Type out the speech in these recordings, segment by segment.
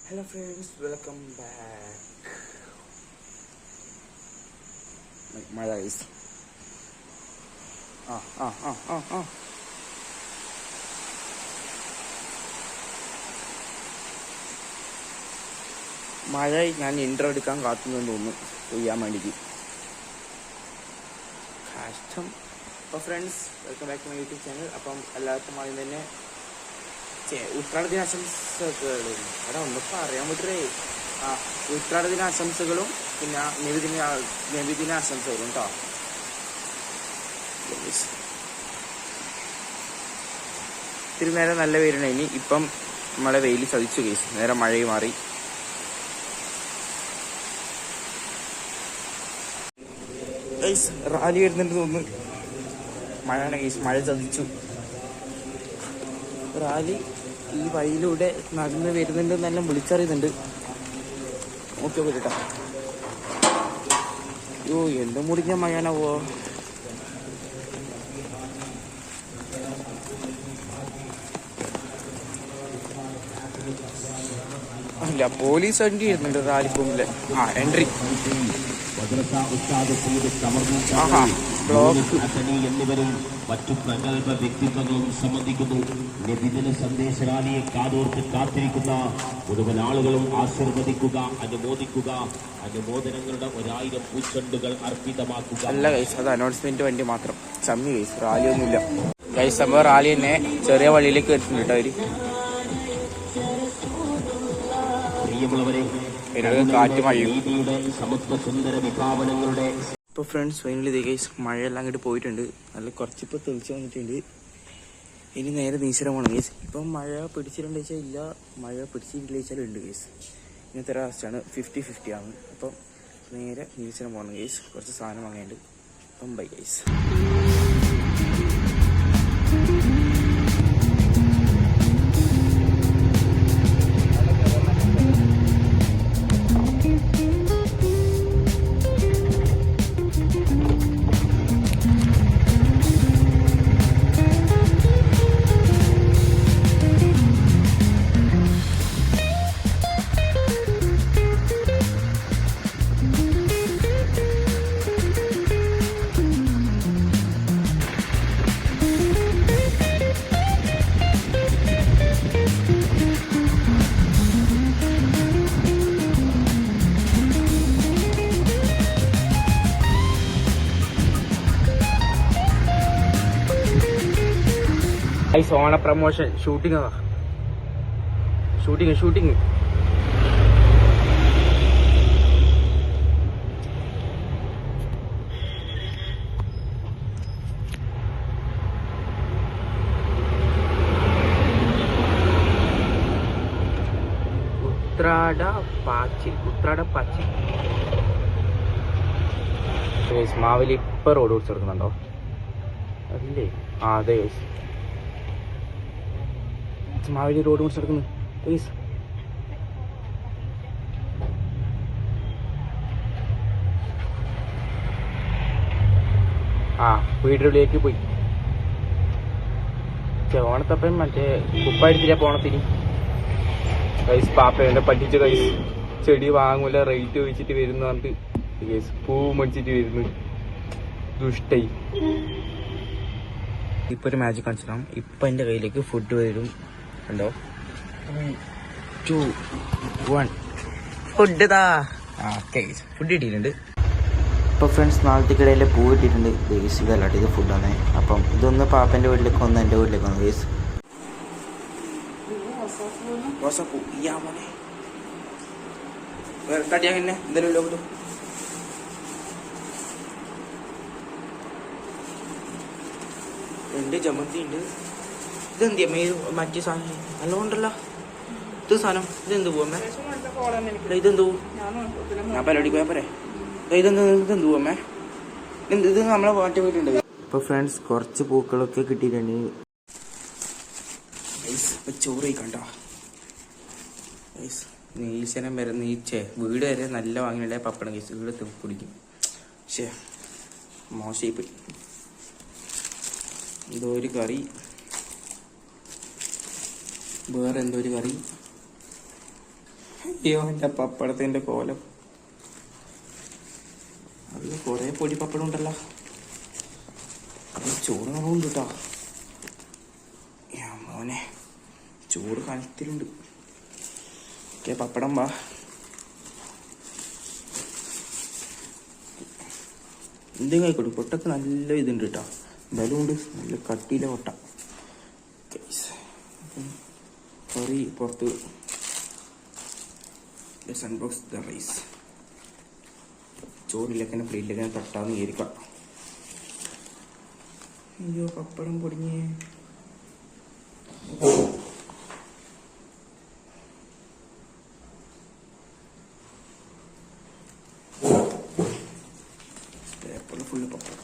Hello friends, welcome back. My guys. മഴ ഞാൻ intro എടുക്കാൻ കാത്തുനിന്ന് തോന്നുന്നു ചെയ്യാൻ വേണ്ടിയിട്ട് കഷ്ടം. അപ്പോൾ friends, welcome back to my YouTube channel. അപ്പം എല്ലാവർക്കും ആദ്യം തന്നെ ഉത്രാട ദിനാശംസകളും അവിടെ ഒന്നിപ്പോൾ അറിയാൻ പറ്റേ ഉത്രാട ദിനാശംസകളും പിന്നെ നബിദിന ആശംസകളും കേട്ടോ. ഇത്തിരി നേരം നല്ല വെയിലുണ്ടായിനി, ഇപ്പം നമ്മളെ വെയിൽ ചതിച്ചു കേസ്, നേരെ മഴയും മാറി. റാലി വരുന്നുണ്ട് തോന്നുന്നു. മഴയാണ് കേസ്, മഴ ചതിച്ചു. റാലി ഈ വഴിയിലൂടെ നടന്ന് വരുന്നുണ്ട് എന്നെല്ലാം വിളിച്ചറിയുന്നുണ്ട്. ഓക്കെ കേട്ടോ. അയ്യോ, എന്ത് മുടിഞ്ഞ മഴയാണാവോ. അല്ല, പോലീസ് വണ്ടി വരുന്നുണ്ട് റാലിക്ക് മുമ്പില്. എൻട്രി എന്നിവരും മറ്റു പ്രഗത്ഭ വ്യക്തിത്വങ്ങളും സംബന്ധിക്കുന്നു. നബിദിന സന്ദേശ റാലിയെ കാതോർത്ത് കാത്തിരിക്കുന്ന മുഴുവൻ ആളുകളും ആശീർവദിക്കുക, അനുമോദിക്കുക, അനുമോദനങ്ങളുടെ 1000 പൂച്ചെണ്ടുകൾ അർപ്പിതമാക്കുക. അല്ല ഗൈസ്, അത് അനൗൺസ്മെന്റ് വണ്ടി മാത്രം, ചമ്മി ഗൈസ്, റാലി ഒന്നുമില്ല ഗൈസ്. സംഭവം റാലി തന്നെ ചെറിയ വഴിയിലേക്ക് വരുന്നുണ്ട് കേട്ടോ അവര്. കാറ്റ് മഴയും. ഇപ്പോൾ ഫ്രണ്ട്സ്, ഫൈനലി ഇതേ ഗൈസ്, മഴയെല്ലാം അങ്ങോട്ട് പോയിട്ടുണ്ട്. നല്ല കുറച്ചിപ്പോൾ തെളിച്ച് വന്നിട്ടുണ്ട്. ഇനി നേരെ നീശ്വരം പോകണം ഗൈസ്. ഇപ്പം മഴ പിടിച്ചിട്ടുണ്ട് വെച്ചാൽ ഇല്ല, മഴ പിടിച്ചിട്ടില്ല വെച്ചാൽ ഉണ്ട് ഗൈസ്. ഇങ്ങനത്തെ ഒരു അവസ്ഥയാണ്, 50-50 ആണ്. അപ്പം നേരെ നീശ്വരം പോകണം ഗൈസ്, കുറച്ച് സാധനം വാങ്ങേണ്ട. അപ്പം ബൈ ഗൈസ്. ഓണ പ്രമോഷൻ ഷൂട്ടിങ് ഉത്രാടപ്പാച്ചിൽ മാവേലി ഇപ്പൊ റോഡ് പിടിച്ചെടുക്കുന്നുണ്ടോ? അതില്ലേ, അതെ മാവേലി റോഡ് പിടിച്ചെടുക്കുന്നു. വീടിലേക്ക് പോയി. ഓണത്തപ്പൻ മറ്റേ കുപ്പായത്തില്ല പോണത്തിന് കൈസ്. പാപ്പേനെ പറ്റിച്ച കൈസ്, ചെടി വാങ്ങൂല, റേറ്റ് വെച്ചിട്ട് വരുന്ന പറഞ്ഞിട്ട് കേസ് പൂ മേടിച്ചിട്ട് വരുന്നു. ദുഷ്ടായി. ഇപ്പൊ ഒരു മാജിക് കാണിച്ചിടാം. ഇപ്പൊ എന്റെ കയ്യിലേക്ക് ഫുഡ് വരും, കണ്ടോ? 3, 2, 1 ഫുഡ് താ. ഫുഡ് കിട്ടിയിട്ടുണ്ട്. ഇപ്പോൾ ഫ്രണ്ട്സ്, നാളത്തേക്കിടയിൽ പൂ കിട്ടിയിട്ടുണ്ട് ഗേസ്. ഇതല്ലാട്ട് ഇത് ഫുഡാണ്. അപ്പം ഇതൊന്ന് പാപ്പൻ്റെ വീട്ടിലേക്ക് ഒന്ന് എൻ്റെ വീട്ടിലേക്ക് വന്നു ഗേസ്. കടിയാങ്ങനെ എന്തെങ്കിലും ഉണ്ട്, ജമന്തി ഉണ്ട്. ഇതെന്തിയാ മറ്റേ സാധനം നല്ലോണ്ടല്ലോ. ഇത് സാധനം ഇതെന്ത് പോവമ്മേ? ഇതെന്തു ഞാൻ പരിപാടിക്ക് പോയാ പോരെ? ഇതെന്ത് പോവമ്മേ? ഇത് നമ്മളെ മാറ്റി പോയിട്ടുണ്ട്. ഇപ്പൊ ഫ്രണ്ട്സ്, കുറച്ച് പൂക്കളൊക്കെ കിട്ടിയിട്ടുണ്ട്. ചോറ് കണ്ടോ നീശനം വരെ വീട് വരെ നല്ല വാങ്ങിയിട്ടുണ്ടായ പപ്പടം കേസ് വീട് കുടിക്കും. പക്ഷേ മോശമായി എന്തോ ഒരു കറി, വേറെ എന്തോ ഒരു കറി. അയ്യോ എൻ്റെ പപ്പടത്തിൻ്റെ കോലം. അത് കുറേ പൊടി പപ്പടം ഉണ്ടല്ലോ. ചോറ് നല്ലോണ്ട് കേട്ടോ. മോനെ ചോറ് കനത്തിലുണ്ട്. ഓക്കെ പപ്പടം വാ. എന്തെങ്കിലും ആയിക്കോട്ടെ. കൊട്ടക്ക് നല്ല ഇതുണ്ട് കേട്ടോ. ബലമുണ്ട്, നല്ല കട്ടിയിലെ കൊട്ട. കറി പുറത്ത്. Unbox the rice. ചോറിലേക്കന്നെ പ്ലേറ്റിലേക്കന്നെ തട്ടാന്ന് കയറിക്കാം. അയ്യോ പപ്പടം പൊടിഞ്ഞേ. പേപ്പറിൽ ഫുള്ള് പപ്പടം.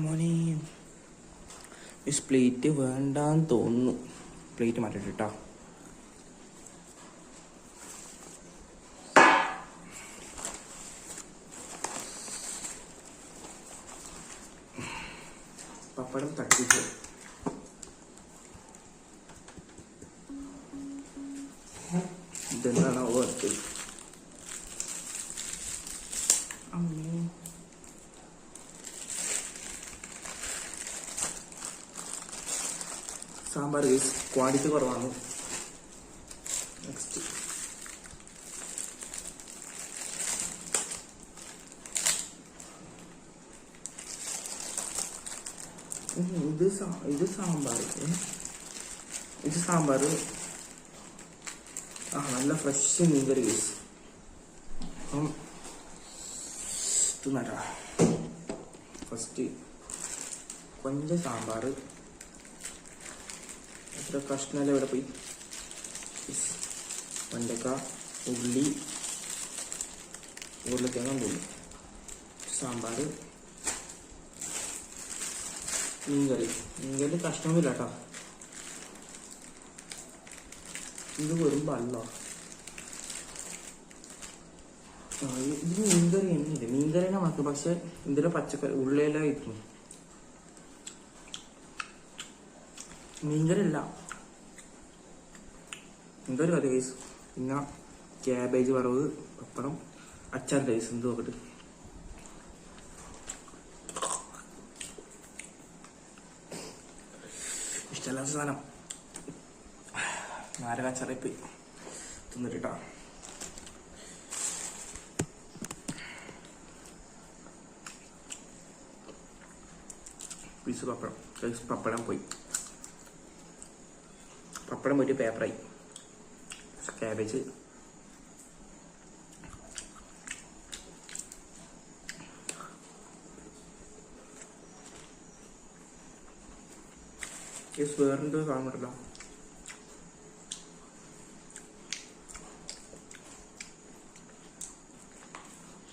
മോനെ പ്ലേറ്റ് വേണ്ടാന്ന് തോന്നുന്നു. പ്ലേറ്റ് മാറ്റിട്ട് കേട്ടോ. പപ്പടം തട്ടിച്ച് ഇതെന്താണോ ഓർത്ത്. സാമ്പാർ ക്വാണ്ടിറ്റി കുറവാണ്. നെക്സ്റ്റ് ഇത് സാമ്പാർ. ഇത് സാമ്പാർ. നല്ല ഫ്രഷ് മീൻകറി കേസ്. അപ്പം തിന്നട്ടാ. ഫസ്റ്റ് കൊഞ്ചം സാമ്പാർ. എത്ര കഷ്ണമല്ല ഇവിടെ പോയി. വെണ്ടക്ക, ഉള്ളി, ഉരുളക്കിഴങ്ങ് ഉള്ളി, സാമ്പാർ, മീൻകറി. മീൻകറി കഷ്ണമൊന്നുമില്ല കേട്ടോ. ഇത് വെറും വെള്ളോ. ഇത് മീൻകറി തന്നെയില്ല. മീൻകറിനെ മാത്രം. പക്ഷെ ഇതിലെ പച്ചക്കറി ഉള്ളിയെല്ലാം ഇരിക്കും. മീൻകറി അല്ല, മീൻകറി കറി റൈസ്. പിന്നെ ക്യാബേജ് വറവ്, പപ്പടം, അച്ചാർ റൈസ്. എന്ത് നോക്കട്ടെ. ഇഷ്ടമല്ലാത്ത സാധനം നാരകാച്ചാറിപ്പ് തിന്നിട്ടാ. പീസ് പപ്പടം. പപ്പടം പോയി. പപ്പടം പോയിട്ട് പേപ്പറായി. ക്യാബേജ് വേറെന്തോ കാണുന്നുണ്ടല്ലോ.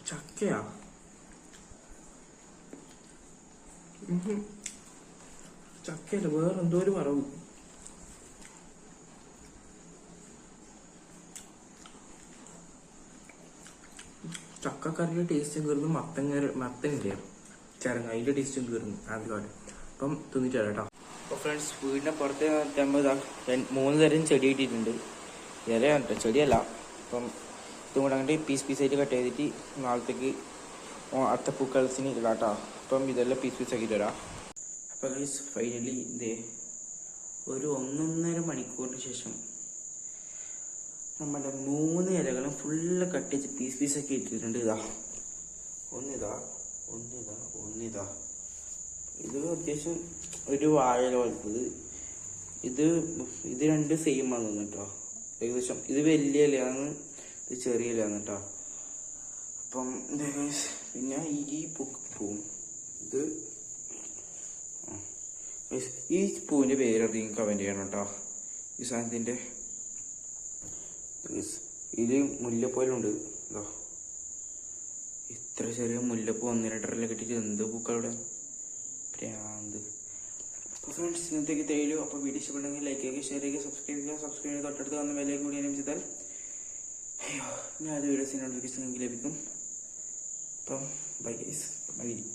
ചക്കയാ. ചക്കയല്ല, വേറെന്തോ ഒരു വറവ്. ചക്കക്കറിയുടെ ടേസ്റ്റും കയറുന്നു. മത്തൻ്റെ ചരങ്ങ അതിൻ്റെ ടേസ്റ്റും കയറുന്നു ആദ്യമായിട്ട്. അപ്പം തിന്നിട്ട് തരാം കേട്ടോ. അപ്പോൾ ഫ്രണ്ട്സ്, വീടിൻ്റെ പുറത്ത് നോക്കുമ്പോൾ 3 തരം ചെടി കിട്ടിയിട്ടുണ്ട്. ഇലയാണ് കേട്ടോ, ചെടിയല്ല. അപ്പം ഇതും കൂടെ അങ്ങോട്ട് പീസായിട്ട് കട്ട് ചെയ്തിട്ട് നാളത്തേക്ക് അടുത്ത പൂക്കളത്തിന് ഇടാം കേട്ടോ. അപ്പം ഇതെല്ലാം പീസ് ആക്കിയിട്ട് വരാം. അപ്പോൾ ഗൈസ് ഫൈനലി ഇതേ ഒരു 1.5 മണിക്കൂറിന് ശേഷം നമ്മുടെ 3 ഇലകളും ഫുള്ള് കട്ട് ചെയ്ത് പീസാക്കി ഇട്ടിട്ടുണ്ട്. ഒന്നിതാ. ഇത് അത്യാവശ്യം ഒരു വാഴയില പോലത്തത്. ഇത് 2 സെയിം ആണ് കേട്ടോ. ഏകദേശം ഇത് വലിയ ഇലയാണ്, ഇത് ചെറിയ ഇലയാണ് കേട്ടോ. അപ്പം പിന്നെ ഈ പൂവും ഇത് ഈ പൂവിൻ്റെ പേരറിയും കമൻറ്റ് ചെയ്യണം കേട്ടോ. ഈ സാധനത്തിൻ്റെ ഇതിൽ മുല്ലപ്പൂലുണ്ട്. ഇതോ ഇത്ര ചെറിയ മുല്ലപ്പൂ 1-2 കിട്ടിയിട്ട് എന്ത് പൂക്കളുടെ പ്രാന്ത്. അപ്പോൾ ഫ്രണ്ട്സ്, ഇന്നത്തേക്ക് തേയിലും. അപ്പോൾ വീഡിയോ ഇഷ്ടപ്പെടുന്നെങ്കിൽ ലൈക്ക് ചെയ്യുക, ഷെയർ ചെയ്യുക, സബ്സ്ക്രൈബ് ചെയ്യുക. സബ്സ്ക്രൈബ് ചെയ്ത് തൊട്ടടുത്ത് വന്ന വിലയെ കൂടി അനുസരിച്ചാൽ ഞാൻ വീഡിയോസിന് നോട്ടിഫിക്കേഷൻ ലഭിക്കും. അപ്പം ബൈ ഗൈസ്. മതി.